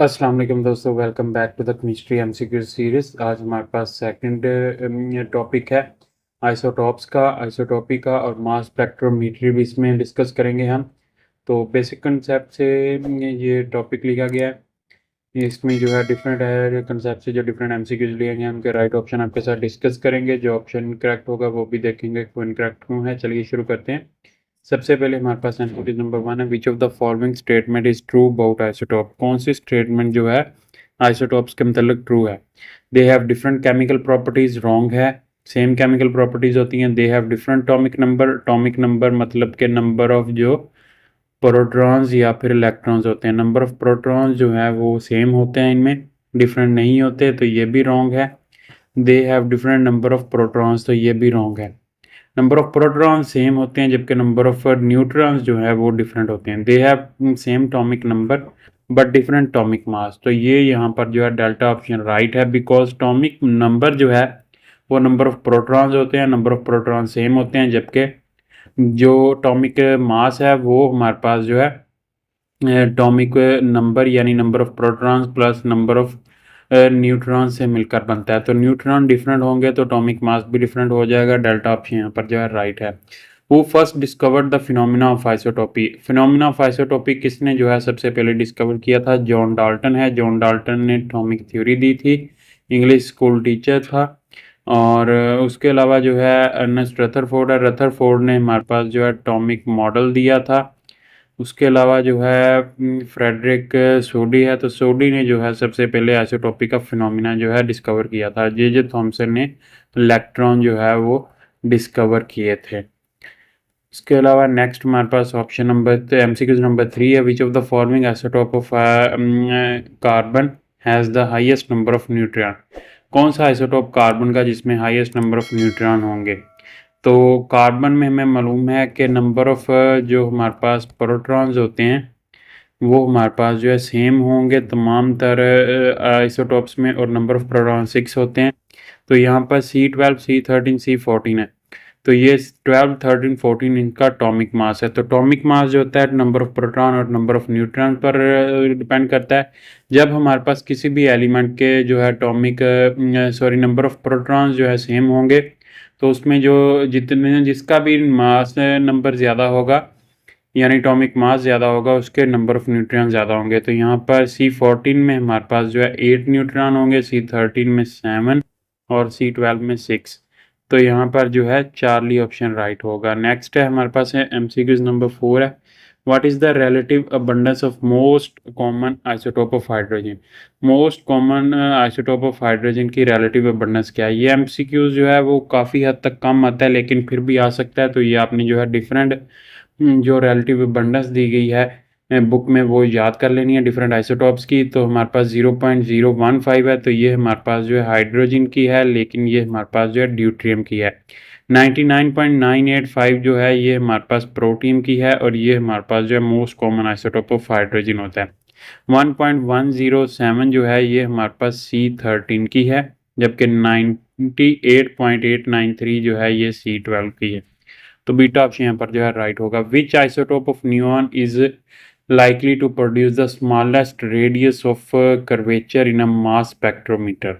अस्सलाम वालेकुम दोस्तों, welcome back to the chemistry MCQ series. आज हमारे पास सेकंड टॉपिक है आइसोटॉपी का और मास स्पेक्ट्रोमीट्री भी इसमें डिस्कस करेंगे हम। तो बेसिक कंसेप्ट से ये टॉपिक लिखा गया है। इसमें जो है डिफरेंट है कंसेप्ट से जो डिफरेंट एमसीक्यूज लिए गए हैं उनके राइट ऑप्शन आपके साथ डिस्कस करेंगे। जो ऑप्शन इनकरेक्ट होगा वो भी देखेंगे वो इनकरेक्ट क्यों है। चलिए शुरू करते हैं। सबसे पहले हमारे पास एंटिटी नंबर 1 है, विच of the following statement is true about isotope. कौन सी स्टेटमेंट जो है आइसोटोप्स के मतलब ट्रू है। They have different chemical properties, wrong है। सेम केमिकल प्रॉपर्टीज होती हैं। दे हैव डिफरेंट टॉमिक नंबर मतलब के नंबर ऑफ जो प्रोटॉन्स या फिर इलेक्ट्रॉन्स होते हैं, नंबर ऑफ प्रोटॉन्स जो है वो सेम होते हैं, इनमें डिफरेंट नहीं होते, तो ये भी रॉन्ग है। They have different number of protons, तो ये भी रॉन्ग है। नंबर ऑफ प्रोटॉन सेम होते हैं जबकि नंबर ऑफ न्यूट्रॉन्स जो है वो डिफरेंट होते हैं। They have same atomic number but different atomic mass, तो ये यहाँ पर जो है डेल्टा ऑप्शन राइट है। बिकॉज टॉमिक नंबर जो है वो नंबर ऑफ प्रोटॉन्स होते हैं, नंबर ऑफ प्रोटॉन सेम होते हैं, जबकि जो टॉमिक मास है वो हमारे पास जो है टॉमिक नंबर यानी number of protons plus number of neutron से मिलकर बनता है। तो न्यूट्रॉन डिफरेंट होंगे तो टॉमिक मास भी डिफरेंट हो जाएगा। डेल्टा ऑप्शन यहाँ पर जो है राइट है। वो first discovered the phenomena of isotopy. Phenomena of isotopy किसने जो है सबसे पहले डिस्कवर किया था? जॉन डाल्टन है। जॉन डाल्टन ने एटॉमिक थ्योरी दी थी, इंग्लिश स्कूल टीचर था। और उसके अलावा जो है अर्नेस्ट रदरफोर्ड है। रदरफोर्ड ने हमारे पास जो है एटॉमिक मॉडल दिया था। उसके अलावा जो है फ्रेडरिक सोडी है। तो सोडी ने जो है सबसे पहले आइसोटोपी का फिनोमिना जो है डिस्कवर किया था। जे जे थॉमसन ने इलेक्ट्रॉन जो है वो डिस्कवर किए थे। इसके अलावा नेक्स्ट हमारे पास ऑप्शन नंबर एमसीक्यू नंबर 3 है, विच of the following isotope of carbon has the highest number of neutron. कौन सा आइसोटोप कार्बन का जिसमें हाईएस्ट नंबर ऑफ न्यूट्रॉन होंगे? तो कार्बन में हमें मालूम है कि नंबर ऑफ जो हमारे पास प्रोटॉन्स होते हैं वो हमारे पास जो है सेम होंगे तमाम तरह आइसोटोप्स में, और नंबर ऑफ प्रोटॉन 6 होते हैं। तो यहाँ पर C12, C13, C14 है। तो ये 12, 13, 14 इनका टॉमिक मास है। तो टॉमिक मास जो होता है नंबर ऑफ प्रोटॉन और नंबर ऑफ न्यूट्रॉन पर डिपेंड करता है। जब हमारे पास किसी भी एलिमेंट के जो है नंबर ऑफ प्रोटॉन्स जो है सेम होंगे तो उसमें जो जितने जिसका भी मास नंबर ज़्यादा होगा यानी एटॉमिक मास ज़्यादा होगा उसके नंबर ऑफ न्यूट्रॉन ज़्यादा होंगे। तो यहाँ पर C14 में हमारे पास जो है 8 न्यूट्रॉन होंगे, C13 में 7 और C12 में 6। तो यहाँ पर जो है चार्ली ऑप्शन राइट होगा। नेक्स्ट है हमारे पास है एमसीक्यूज नंबर 4 है, what is the relative abundance of most common isotope of hydrogen. Most common isotope of hydrogen की रिलेटिव अबंडेंस क्या है? ये एमसीक्यूज जो है वो काफ़ी हद तक कम आता है लेकिन फिर भी आ सकता है। तो ये आपने जो है डिफरेंट जो रिलेटिव अबंडेंस दी गई है बुक में वो याद कर लेनी है डिफरेंट आइसोटॉप्स की। तो हमारे पास 0.015 है, तो ये हमारे पास जो है हाइड्रोजन की है, लेकिन ये हमारे पास जो है ड्यूट्रियम की है। 99.985 जो है ये हमारे पास प्रोटियम की है, और ये हमारे पास जो है most common isotope of hydrogen होता है। 1.107 जो है ये हमारे पास C13 की है, जबकि 98.893 जो है ये C12 की है। तो बीटा ऑप्शन यहाँ पर जो है राइट होगा। Which isotope of neon is likely to produce the smallest radius of curvature in a mass spectrometer?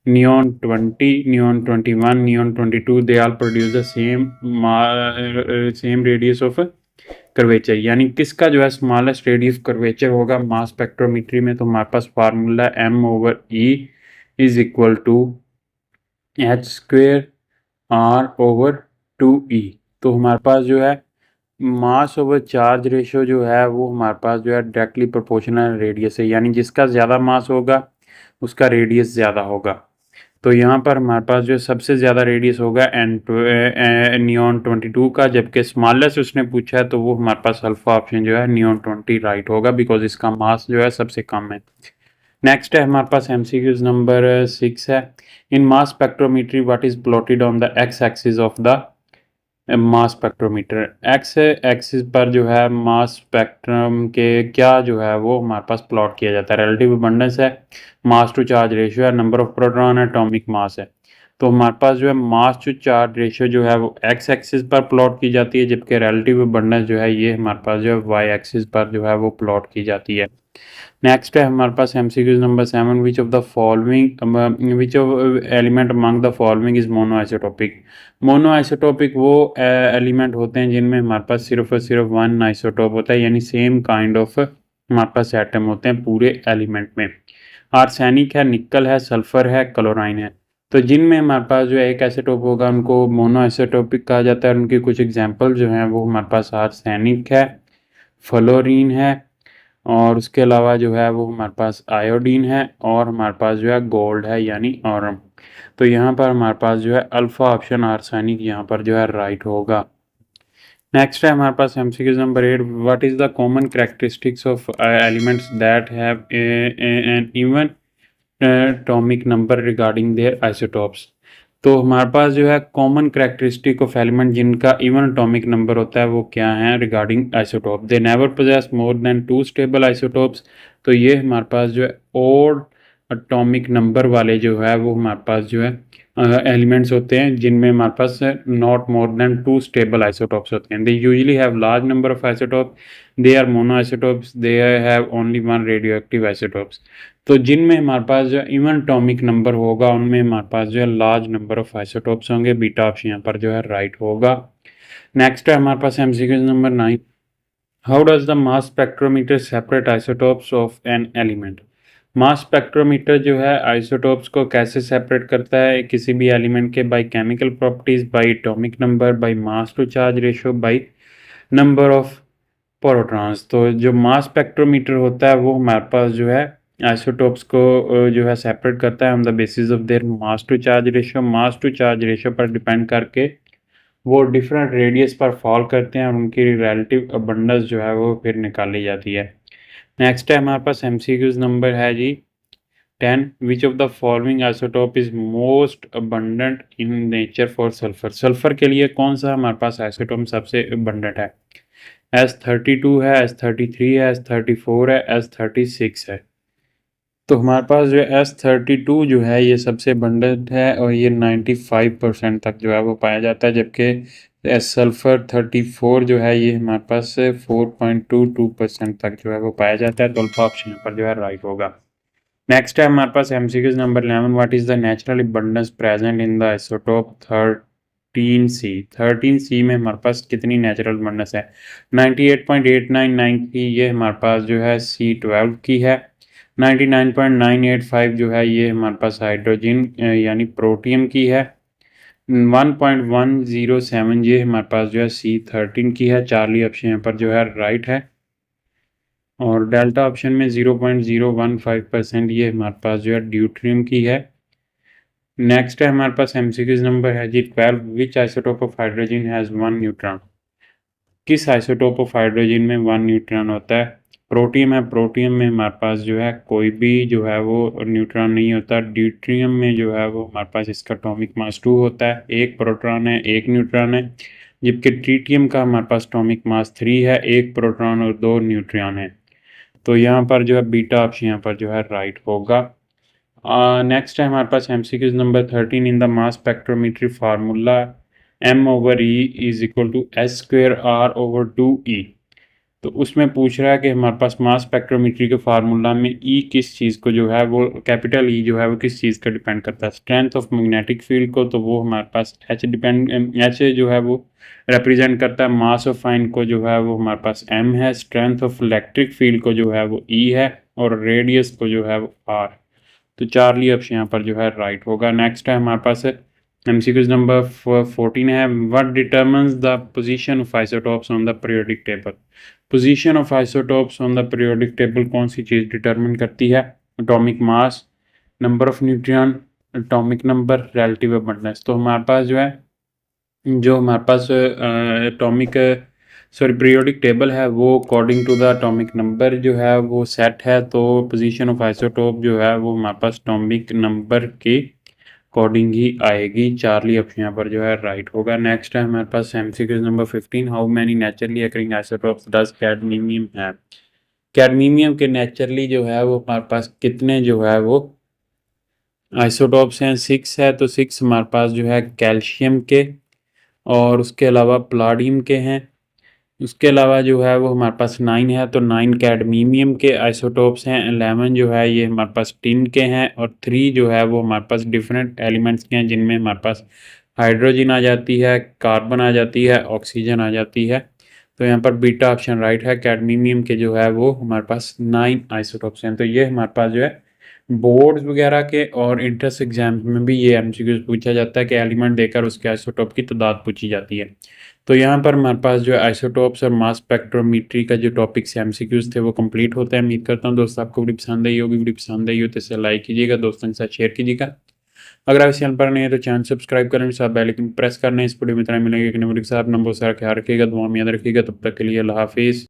Neon 20, neon 21, neon 22, they all produce the same radius of curvature। यानी किसका जो है smallest radius curvature होगा mass spectrometry में? तो हमारे पास formula M/E is equal to H² R/2E। तो हमारे पास जो है मास ओवर चार्ज रेशियो जो है वो हमारे पास जो है डायरेक्टली प्रोपोर्शनल रेडियस है, यानी जिसका ज़्यादा मास होगा उसका रेडियस ज़्यादा होगा। तो यहाँ पर हमारे पास जो सबसे ज़्यादा रेडियस होगा नियॉन 22 का, जबकि स्मॉलेस्ट उसने पूछा है तो वो हमारे पास अल्फा ऑप्शन जो है नियॉन 20 राइट होगा, बिकॉज इसका मास जो है सबसे कम है। नेक्स्ट है हमारे पास एमसीक्यूज नंबर 6 है, in mass spectrometry what is plotted on the X axis of the mass spectrometer. X axis पर जो है मास स्पेक्ट्रम के क्या जो है वो हमारे पास प्लॉट किया जाता है? रिलेटिव अबंडेंस है, मास टू चार्ज रेशियो है, नंबर ऑफ प्रोटॉन है, एटॉमिक मास है। तो हमारे पास जो है मास टू चार्ज रेशियो जो है वो एक्स एक्सिस पर प्लॉट की जाती है, जबकि रिलेटिव अबंडेंस जो है ये हमारे पास जो है वाई एक्सिस पर जो है वो प्लॉट की जाती है। नेक्स्ट है हमारे पास MCQs number 7, which of the following which of element among the following is monoisotopic. Monoisotopic वो एलिमेंट होते हैं जिनमें हमारे पास सिर्फ और सिर्फ वन आइसोटोप होता है, यानी सेम काइंड ऑफ हमारे पास एटम होते हैं पूरे एलिमेंट में। आर्सेनिक है, निकल है, सल्फर है, क्लोराइन है। तो जिनमें हमारे पास जो है एक आइसोटोप होगा उनको मोनो आइसोटोपिक कहा जाता है। उनके कुछ एग्जांपल जो हैं वो हमारे पास आर्सेनिक है, फ्लोरीन है, और उसके अलावा जो है वो हमारे पास आयोडीन है, और हमारे पास जो है गोल्ड है यानी ऑरम। तो यहाँ पर हमारे पास जो है अल्फा ऑप्शन आर्सेनिक यहाँ पर जो है राइट होगा। नेक्स्ट है हमारे पास MCQs number 8, what is the common characteristics of elements that have an even atomic number regarding their isotopes. तो हमारे पास जो है कॉमन कैरेक्टरिस्टिक ऑफ एलिमेंट जिनका इवन एटॉमिक नंबर होता है वो क्या है regarding isotope. They never possess more than 2 stable isotopes. तो ये हमारे पास जो है ओड एटॉमिक नंबर वाले जो है वो हमारे पास जो है एलिमेंट्स होते हैं जिनमें हमारे पास not more than 2 stable isotopes होते हैं। They usually have large number of isotope, they are mono isotopes, they have only one radioactive isotopes. तो जिनमें हमारे पास जो इवन एटॉमिक नंबर होगा उनमें हमारे पास जो है लार्ज नंबर ऑफ आइसोटॉप्स होंगे। बीटा ऑप्शन यहाँ पर जो है राइट होगा। नेक्स्ट है हमारे पास MCQ number 9, how does the mass spectrometer separate isotopes of an element. Mass spectrometer जो है आइसोटॉप्स को कैसे सेपरेट करता है किसी भी एलिमेंट के, by chemical properties, by atomic number, by mass to charge ratio, by number of protons. तो जो मास स्पेक्ट्रोमीटर होता है वो हमारे पास जो है आइसोटोप्स को जो है सेपरेट करता है on the basis of their mass to charge ratio. Mass to charge ratio पर डिपेंड करके वो डिफरेंट रेडियस पर फॉल करते हैं और उनकी रिलेटिव अबंडेंस जो है वो फिर निकाली जाती है। नेक्स्ट है हमारे पास एमसीक्यूज नंबर है जी 10, विच of the following isotope is most abundant in nature for sulphur. Sulphur के लिए कौन सा हमारे पास आइसोटोप सबसे अबंडेंट है। S32 है, S33 है, S34 है, S36 है। तो हमारे पास जो है S32 जो है ये सबसे अबंडेंट है और ये 95% तक जो है वो पाया जाता है, जबकि सल्फर 34 जो है ये हमारे पास 4.22% तक जो है वो पाया जाता है। तो अल्फा ऑप्शन पर जो है राइट होगा। नेक्स्ट है हमारे पास MCQs number 11, what is the natural abundance present in the isotope 13C। 13C में हमारे पास कितनी नेचुरल अबंडेंस है। 98.899 की ये हमारे पास जो है C12 की है। 99.985 जो है ये हमारे पास हाइड्रोजन यानी प्रोटियम की है। 1.107 ये हमारे पास जो है C13 की है। चार्ली ऑप्शन यहाँ पर जो है राइट है। और डेल्टा ऑप्शन में 0.015% ये हमारे पास जो है ड्यूट्रियम की है। नेक्स्ट है हमारे पास एमसीक्यूज नंबर है जी 12, which isotope of hydrogen has 1 neutron. किस आइसोटोप ऑफ हाइड्रोजन में 1 न्यूट्रॉन होता है। प्रोटियम है, प्रोटियम में हमारे पास जो है कोई भी जो है वो न्यूट्रॉन नहीं होता। ड्यूट्रियम में जो है वो हमारे पास इसका एटॉमिक मास 2 होता है, एक प्रोटॉन है एक न्यूट्रॉन है। जबकि ट्रीटियम का हमारे पास एटॉमिक मास 3 है, एक प्रोटॉन और 2 न्यूट्रॉन है। तो यहाँ पर जो है बीटा ऑप्शन यहाँ पर जो है राइट होगा। नेक्स्ट है हमारे पास MCQs number 13, in the mass spectrometry formula M/E is equal to S²R/2E। तो उसमें पूछ रहा है कि हमारे पास मास स्पेक्ट्रोमेट्री के फार्मूला में E किस चीज़ को जो है वो कैपिटल E जो है वो किस चीज़ का डिपेंड करता है। स्ट्रेंथ ऑफ मैग्नेटिक फील्ड को, तो वो हमारे पास H जो है वो रिप्रेजेंट करता है। मास ऑफ आयन को जो है वो हमारे पास M है। स्ट्रेंथ ऑफ इलेक्ट्रिक फील्ड को जो है वो E है, और रेडियस को जो है वो R। तो चार्ली ऑप्शन यहाँ पर जो है राइट होगा। नेक्स्ट है हमारे पास एमसीक्यूज नंबर 14 है, what determines the position of isotopes on the periodic table. Position of isotopes on the periodic table कौन सी चीज़ डिटरमिन करती है। Atomic mass, number of neutron, atomic number, relative abundance. तो हमारे पास जो है जो हमारे पास एटॉमिक पीरियोडिक टेबल है वो according to the atomic number जो है वो सेट है। तो पोजीशन ऑफ आइसोटोप जो है वो हमारे पास एटॉमिक नंबर के अकॉर्डिंग ही आएगी। चार्ली ऑप्शन यहाँ पर जो है राइट होगा। नेक्स्ट है हमारे पास MCQ number 15, how many naturally occurring isotopes does cadmium है। कैडमियम के नेचुरली जो है वो हमारे पास कितने जो है वो आइसोटॉप्स हैं 6 है, तो 6 हमारे पास जो है कैल्शियम के और उसके अलावा प्लाडियम के हैं। उसके अलावा जो है वो हमारे पास 9 है, तो 9 कैडमीनियम के आइसोटॉप्स हैं। 11 जो है ये हमारे पास टिन के हैं और 3 जो है वो हमारे पास डिफरेंट एलिमेंट्स के हैं, जिनमें हमारे पास हाइड्रोजन आ जाती है, कार्बन आ जाती है, ऑक्सीजन आ जाती है। तो यहाँ पर बीटा ऑप्शन राइट है। कैडमीनियम के जो है वो हमारे पास 9 आइसोटॉप्स हैं। तो ये हमारे पास जो है बोर्ड्स वगैरह के और इंट्रेंस एग्जाम में भी ये एमसीक्यूज पूछा जाता है कि एलिमेंट देकर उसके आइसोटॉप की तादाद पूछी जाती है। तो यहाँ पर हमारे पास जो है आइसोटॉप्स और मास स्पेक्ट्रोमेट्री का जो टॉपिक्स एमसीक्यूज थे वो कंप्लीट होते हैं। उम्मीद करता हूँ दोस्तों आपको वीडियो पसंद आई होगी। वीडियो पसंद आई हो तो इसे लाइक कीजिएगा, दोस्तों के साथ शेयर कीजिएगा। अगर आप इस चैनल पर नहीं है तो चैनल सब्सक्राइब करें, साथ बेल आइकन प्रेस करना। इस वीडियो में इतना मिलेंगे कि नंबर के साथ नंबर सारा ख्याल रखिएगा, दुआ में याद रखिएगा। तब तक के लिए अल्लाह हाफिज़।